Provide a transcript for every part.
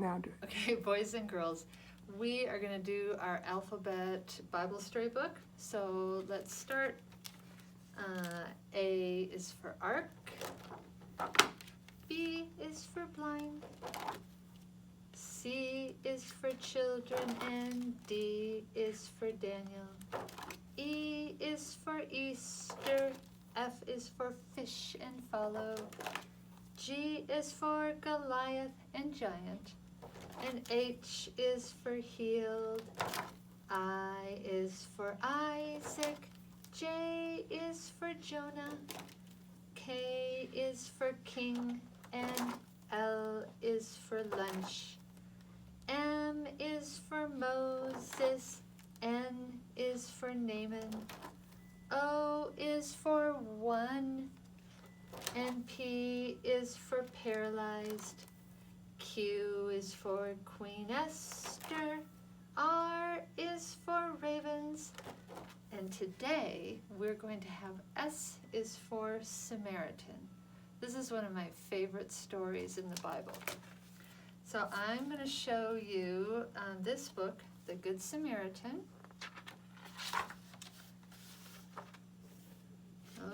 Now do it. Okay, boys and girls, we are going to do our alphabet Bible storybook. So let's start. A is for ark. B is for blind. C is for children, and D is for Daniel. E is for Easter. F is for fish and follow. G is for Goliath and giant. And H is for healed. I is for Isaac. J is for Jonah. K is for king. And L is for lunch. M is for Moses. N is for Naaman. O is for one. And P is for paralyzed. Q is for Queen Esther. R is for ravens. And today we're going to have S is for Samaritan. This is one of my favorite stories in the Bible. So I'm going to show you this book, The Good Samaritan.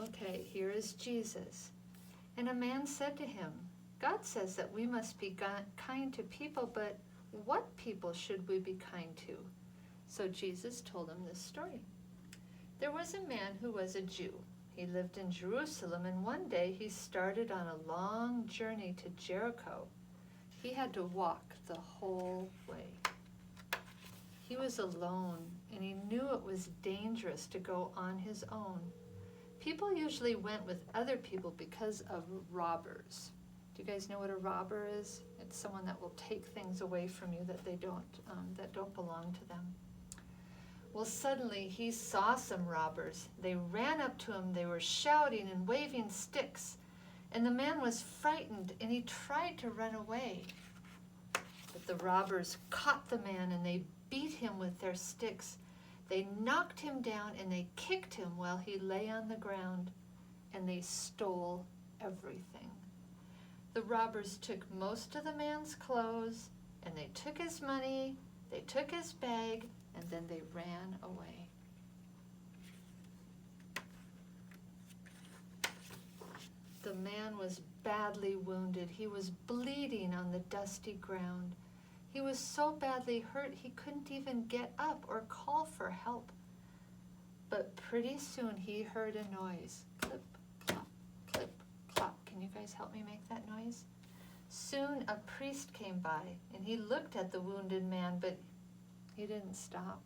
Okay, here is Jesus. And a man said to him, God says that we must be kind to people, but what people should we be kind to? So Jesus told him this story. There was a man who was a Jew. He lived in Jerusalem, and one day he started on a long journey to Jericho. He had to walk the whole way. He was alone, and he knew it was dangerous to go on his own. People usually went with other people because of robbers. Do you guys know what a robber is? It's someone that will take things away from you that don't belong to them. Well, suddenly he saw some robbers. They ran up to him. They were shouting and waving sticks. And the man was frightened, and he tried to run away. But the robbers caught the man, and they beat him with their sticks. They knocked him down, and they kicked him while he lay on the ground, and they stole everything. The robbers took most of the man's clothes, and they took his money, they took his bag, and then they ran away. The man was badly wounded. He was bleeding on the dusty ground. He was so badly hurt he couldn't even get up or call for help. But pretty soon he heard a noise. Clip, clop, clip, clop. Can you guys help me make that noise? Soon a priest came by, and he looked at the wounded man, but he didn't stop.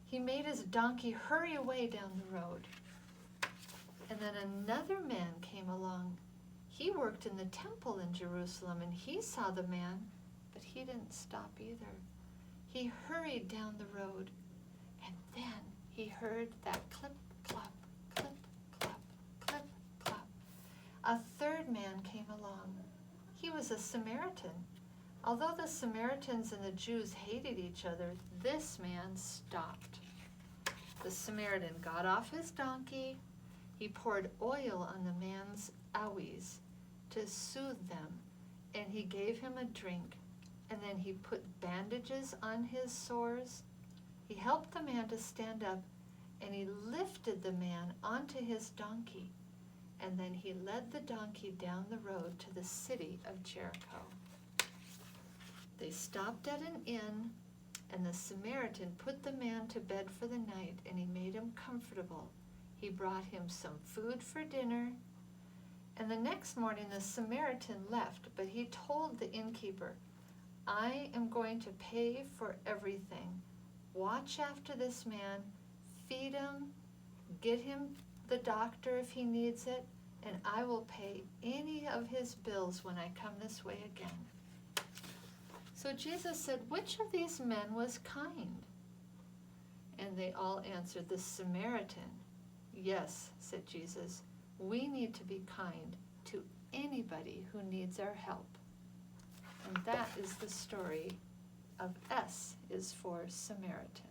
He made his donkey hurry away down the road. And then another man came along. He worked in the temple in Jerusalem, and he saw the man, but he didn't stop either. He hurried down the road, and then he heard that clip, clop, clip, clop, clip, clop. A third man came along. He was a Samaritan. Although the Samaritans and the Jews hated each other, this man stopped. The Samaritan got off his donkey. He poured oil on the man's owies to soothe them, and he gave him a drink. And then he put bandages on his sores. He helped the man to stand up, and he lifted the man onto his donkey. And then he led the donkey down the road to the city of Jericho. They stopped at an inn, and the Samaritan put the man to bed for the night, and he made him comfortable. He brought him some food for dinner. And the next morning the Samaritan left, but he told the innkeeper, I am going to pay for everything. Watch after this man, feed him, get him the doctor if he needs it, and I will pay any of his bills when I come this way again. So Jesus said, which of these men was kind? And they all answered, the Samaritan. Yes, said Jesus, we need to be kind to anybody who needs our help. And that is the story of S is for Samaritan.